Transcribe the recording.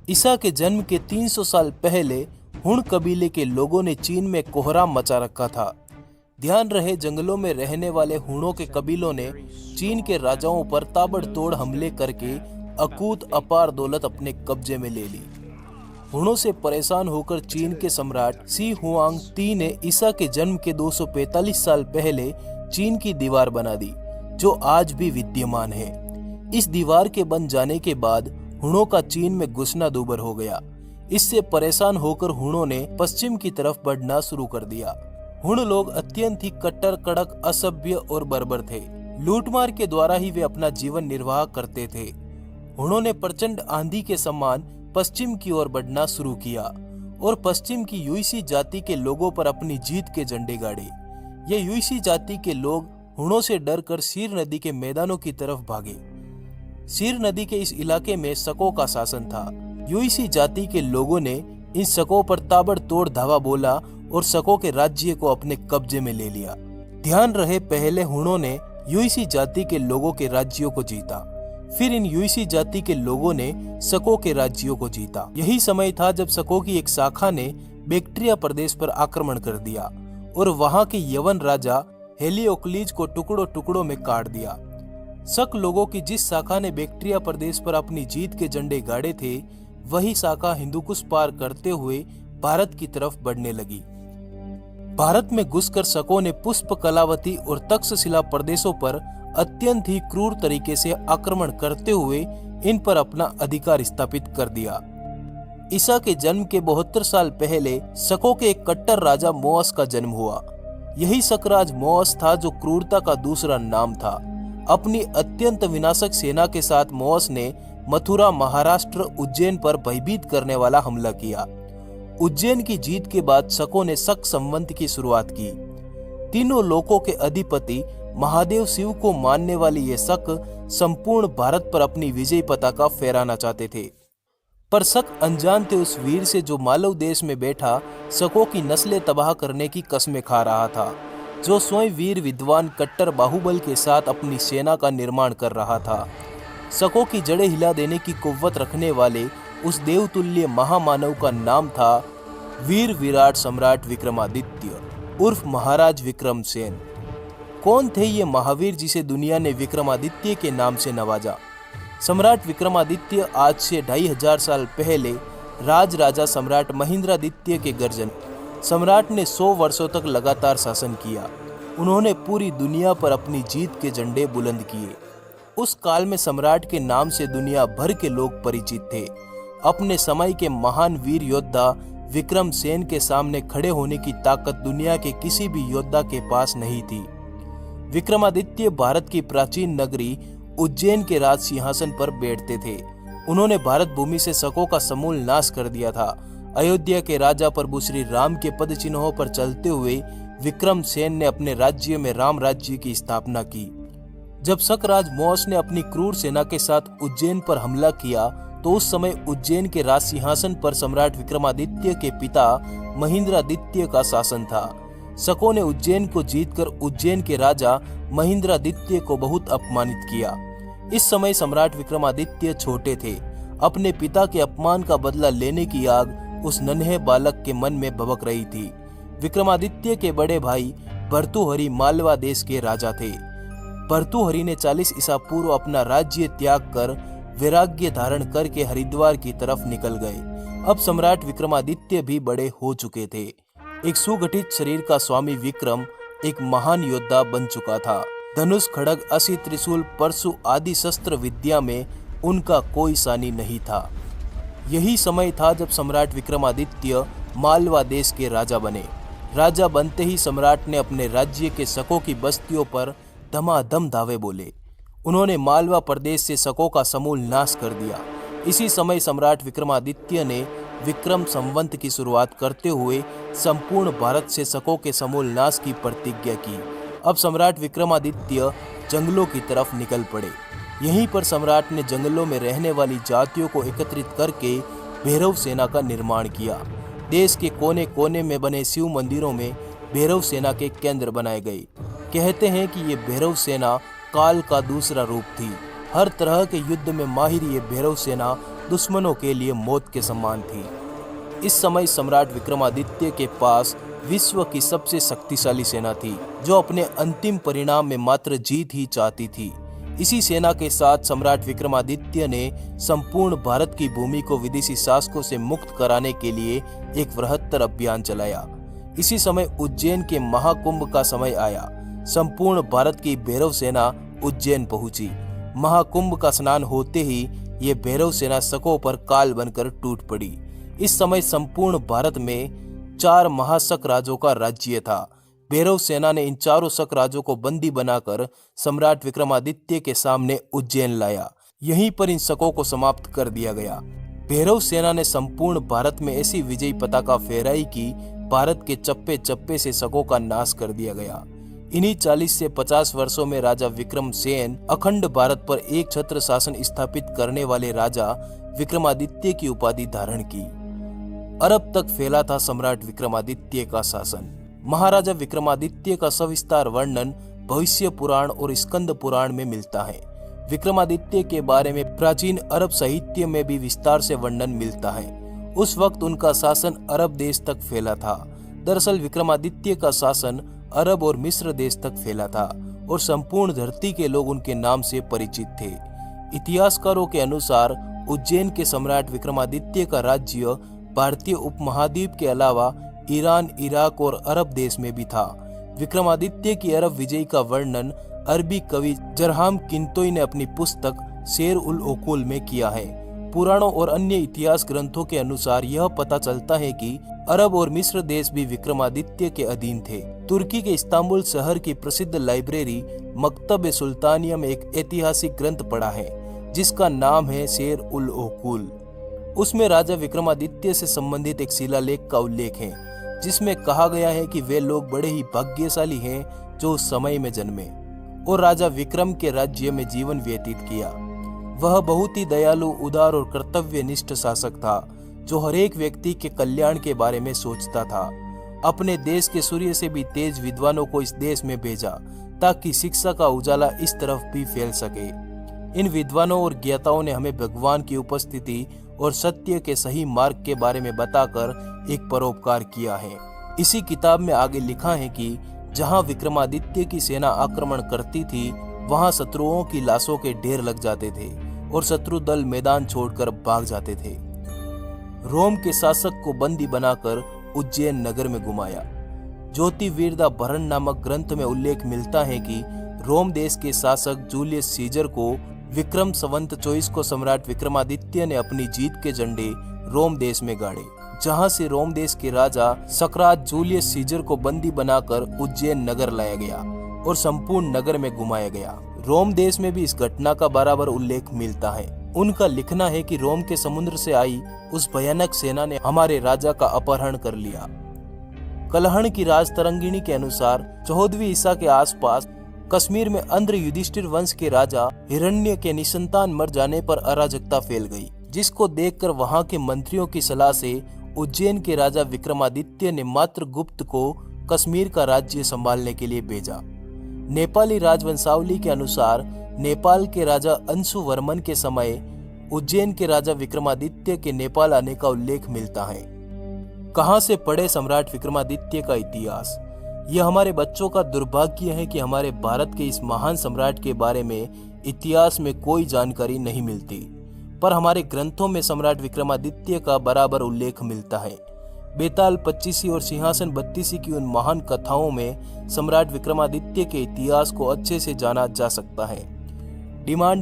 ईसा के जन्म के 300 साल पहले हुण कबीले के लोगों ने चीन में कोहराम मचा रखा था। ध्यान रहे, जंगलों में रहने वाले हुणों के कबीलों ने चीन के राजाओं पर ताबड़तोड़ हमले करके अकूत अपार दौलत अपने कब्जे में ले ली। हुणों से परेशान होकर चीन के सम्राट शी हुआंग ती ने ईसा के जन्म के 245 साल पहले चीन की दीवार बना दी, जो आज भी विद्यमान है। इस दीवार के बन जाने के बाद हुणों का चीन में घुसना दूभर हो गया। इससे परेशान होकर हुणों ने पश्चिम की तरफ बढ़ना शुरू कर दिया। हुण लोग अत्यंत ही कट्टर, कड़क, असभ्य और बर्बर थे। लूटमार के द्वारा ही वे अपना जीवन निर्वाह करते थे। हुणों ने प्रचंड आंधी के समान पश्चिम की ओर बढ़ना शुरू किया और पश्चिम की युइसी जाति के लोगों पर अपनी जीत के झंडे गाड़े। ये युइसी जाति के लोग हुणों से डरकर सीर नदी के मैदानों की तरफ भागे। सीर नदी के इस इलाके में शकों का शासन था। युइसी जाति के लोगों ने इन शकों पर ताबड़तोड़ धावा बोला और शकों के राज्य को अपने कब्जे में ले लिया। ध्यान रहे, पहले हुणों ने युइसी जाति के लोगों के राज्यों को जीता, फिर इन युइसी जाति के लोगों ने शकों के राज्यों को जीता। यही समय था जब शकों की एक शाखा ने बैक्ट्रिया प्रदेश पर आक्रमण कर दिया और वहां के यवन राजा हेलियोक्लीज को टुकड़ों टुकड़ों में काट दिया। शक लोगों की जिस शाखा ने बैक्ट्रिया प्रदेश पर अपनी जीत के झंडे गाड़े थे, वही शाखा हिंदुकुश पार करते हुए भारत की तरफ बढ़ने लगी। भारत में घुसकर शकों ने पुष्प, कलावती और तक्षशिला प्रदेशों पर अत्यंत ही क्रूर तरीके से आक्रमण करते हुए इन पर अपना अधिकार स्थापित कर दिया। ईसा के जन्म के 72 साल पहले शकों के एक कट्टर राजा मोअस का जन्म हुआ। यही शकराज मोअस था, जो क्रूरता का दूसरा नाम था। अपनी अत्यंत विनाशक सेना के साथ मोअस ने मथुरा, महाराष्ट्र, उज्जैन पर भयभीत करने वाला हमला किया। उज्जैन की जीत के बाद शकों ने शक संवत की शुरुआत की। तीनों लोकों के अधिपति महादेव शिव को मानने वाले ये शक संपूर्ण भारत पर अपनी विजय पताका फहराना चाहते थे। पर शक अनजान थे उस वीर से जो मालव देश में बैठा शकों की नस्लें तबाह करने की कसमें खा रहा था, जो स्वयं वीर विद्वान कट्टर बाहुबल के साथ अपनी सेना का निर्माण कर रहा था। शकों की जड़ें हिला देने की कुव्वत रखने वाले उस देवतुल्य महामानव का नाम था वीर विराट सम्राट विक्रमादित्य उर्फ महाराज विक्रमसेन। कौन थे ये महावीर जिसे दुनिया ने विक्रमादित्य के नाम से नवाजा? सम्राट विक्रमादित्य आज से 2500 साल पहले राज राजा सम्राट महेंद्रादित्य के गर्जन। सम्राट ने 100 वर्षों तक लगातार शासन किया। उन्होंने पूरी दुनिया पर अपनी जीत के झंडे बुलंद किए। उस काल में सम्राट के नाम से दुनिया भर के लोग परिचित थे। अपने समय के महान वीर योद्धा विक्रमसेन के सामने खड़े होने की ताकत दुनिया के किसी भी योद्धा के पास नहीं थी। विक्रमादित्य भारत की प्राचीन नगरी उज्जैन के राज सिंहासन पर बैठते थे। उन्होंने भारत भूमि से शकों का समूल नाश कर दिया था। अयोध्या के राजा प्रभु श्री राम के पद चिन्हों पर चलते हुए विक्रमसेन ने अपने राज्य में राम राज्य की स्थापना की। जब शकराज मोअस ने अपनी क्रूर सेना के साथ उज्जैन पर हमला किया, तो उस समय उज्जैन के राज सिंहासन पर सम्राट विक्रमादित्य के पिता महेंद्रादित्य का शासन था। शकों ने उज्जैन को जीतकर उज्जैन के राजा महेंद्रादित्य को बहुत अपमानित किया। इस समय सम्राट विक्रमादित्य छोटे थे। अपने पिता के अपमान का बदला लेने की आग उस नन्हे बालक के मन में भभक रही थी। विक्रमादित्य के बड़े भाई भर्तृहरि मालवा देश के राजा थे। भर्तृहरि ने 40 ईसा पूर्व अपना राज्य त्याग कर वैराग्य धारण करके हरिद्वार की तरफ निकल गए। अब सम्राट विक्रमादित्य भी बड़े हो चुके थे। एक सुगठित शरीर का स्वामी विक्रम एक महान योद्धा बन चुका था। धनुष, खड्ग, असी, त्रिशूल, परशु आदि शस्त्र विद्या में उनका कोई सानी नहीं था। यही समय था जब सम्राट विक्रमादित्य मालवा देश के राजा बने। राजा बनते ही सम्राट ने अपने राज्य के शकों की बस्तियों पर धमाधम धावे बोले। उन्होंने मालवा प्रदेश से शकों का समूल नाश कर दिया। इसी समय सम्राट विक्रमादित्य ने विक्रम संवत की शुरुआत करते हुए संपूर्ण भारत से शकों के समूल नाश की प्रतिज्ञा की। अब सम्राट विक्रमादित्य जंगलों की तरफ निकल पड़े। यहीं पर सम्राट ने जंगलों में रहने वाली जातियों को एकत्रित करके भैरव सेना का निर्माण किया। देश के कोने कोने में बने शिव मंदिरों में भैरव सेना के केंद्र बनाए गए। कहते हैं कि ये भैरव सेना काल का दूसरा रूप थी। हर तरह के युद्ध में माहिर ये भैरव सेना दुश्मनों के लिए मौत के समान थी। इस समय सम्राट विक्रमादित्य के पास विश्व की सबसे शक्तिशाली सेना थी, जो अपने अंतिम परिणाम में मात्र जीत ही चाहती थी। इसी सेना के साथ सम्राट विक्रमादित्य ने संपूर्ण भारत की भूमि को विदेशी शासकों से मुक्त कराने के लिए एक बृहत्तर अभियान चलाया। इसी समय उज्जैन के महाकुंभ का समय आया। संपूर्ण भारत की भैरव सेना उज्जैन पहुंची। महाकुंभ का स्नान होते ही ये भैरव सेना शकों पर काल बनकर टूट पड़ी। इस समय संपूर्ण भारत में 4 महाशक राजों का राज्य था। भैरव सेना ने इन चारों शक राजों को बंदी बनाकर सम्राट विक्रमादित्य के सामने उज्जैन लाया। यहीं पर इन शकों को समाप्त कर दिया गया। भैरव सेना ने संपूर्ण भारत में ऐसी विजयी पताका फहराई कि भारत के चप्पे चप्पे से शकों का नाश कर दिया गया। इन्हीं 40 से 50 वर्षों में राजा विक्रमसेन अखंड भारत पर एक छत्र शासन स्थापित करने वाले राजा विक्रमादित्य की उपाधि धारण की। अरब तक फैला था सम्राट विक्रमादित्य का शासन। महाराजा विक्रमादित्य का सविस्तार वर्णन भविष्य पुराण और स्कंद पुराण में मिलता है। विक्रमादित्य के बारे में प्राचीन अरब साहित्य में भी विस्तार से वर्णन मिलता है। उस वक्त उनका शासन अरब देश तक फैला था। दरअसल विक्रमादित्य का शासन अरब और मिस्र देश तक फैला था और संपूर्ण धरती के लोग उनके नाम से परिचित थे। इतिहासकारों के अनुसार उज्जैन के सम्राट विक्रमादित्य का राज्य भारतीय उपमहाद्वीप के अलावा ईरान, इराक और अरब देश में भी था। विक्रमादित्य की अरब विजय का वर्णन अरबी कवि जरहाम किंतोई ने अपनी पुस्तक शेर उल ओकुल में किया है। पुराणों और अन्य इतिहास ग्रंथों के अनुसार यह पता चलता है कि अरब और मिस्र देश भी विक्रमादित्य के अधीन थे। तुर्की के इस्तांबुल शहर की प्रसिद्ध लाइब्रेरी मकतब-ए-सुल्तानिया में एक ऐतिहासिक ग्रंथ पढ़ा है, जिसका नाम है शेर उल ओकुल। उसमें राजा विक्रमादित्य से संबंधित एक शिलालेख का उल्लेख है, जिसमें कहा गया है कि वे लोग बड़े ही भाग्यशाली हैं जो उस समय में जन्मे और राजा विक्रम के राज्य में जीवन व्यतीत किया। वह बहुत ही दयालु, उदार और कर्तव्यनिष्ठ शासक था, जो हर एक व्यक्ति के कल्याण के बारे में सोचता था। अपने देश के सूर्य से भी तेज विद्वानों को इस देश में भेजा, ताकि शिक्षा का उजाला इस तरफ भी फैल सके। इन विद्वानों और ज्ञाताओं ने हमें भगवान की उपस्थिति और सत्य के सही मार्ग के बारे में बताकर एक परोपकार किया है। इसी किताब में आगे लिखा है कि जहां विक्रमादित्य की सेना आक्रमण करती थी, वहां शत्रुओं की लाशों के ढेर लग जाते थे और शत्रु दल मैदान छोड़कर भाग जाते थे। रोम के शासक को बंदी बनाकर उज्जैन नगर में घुमाया। ज्योतिर्विद्या भरण नामक ग्रंथ में उल्लेख मिलता है कि रोम देश के शासक जूलियस सीजर को विक्रम संवत 24 को सम्राट विक्रमादित्य ने अपनी जीत के झंडे रोम देश में गाड़े, जहां से रोम देश के राजा सक्रात जूलियस सीजर को बंदी बनाकर उज्जैन नगर लाया गया और संपूर्ण नगर में घुमाया गया। रोम देश में भी इस घटना का बराबर उल्लेख मिलता है। उनका लिखना है कि रोम के समुद्र से आई उस भयानक सेना ने हमारे राजा का अपहरण कर लिया। कलहण की राजतरंगिणी के अनुसार 14वीं ईसा के आसपास कश्मीर में अंध्र युधिष्ठिर वंश के राजा हिरण्य के निसंतान मर जाने पर अराजकता फैल गई, जिसको देखकर वहां के मंत्रियों की सलाह से उज्जैन के राजा विक्रमादित्य ने मात्र गुप्त को कश्मीर का राज्य संभालने के लिए भेजा। नेपाली राजवंशावली के अनुसार नेपाल के राजा अंशुवर्मन के समय उज्जैन के राजा विक्रमादित्य के नेपाल आने का उल्लेख मिलता है। कहां से पढ़े सम्राट विक्रमादित्य का इतिहास? यह हमारे बच्चों का दुर्भाग्य है कि हमारे भारत के इस महान सम्राट के बारे में इतिहास में कोई जानकारी नहीं मिलती, पर हमारे ग्रंथों में सम्राट विक्रमादित्य का बराबर उल्लेख मिलता है। बेताल 25 और सिंहासन 32 की उन महान कथाओं में सम्राट विक्रमादित्य के इतिहास को अच्छे से जाना जा सकता है। डिमांड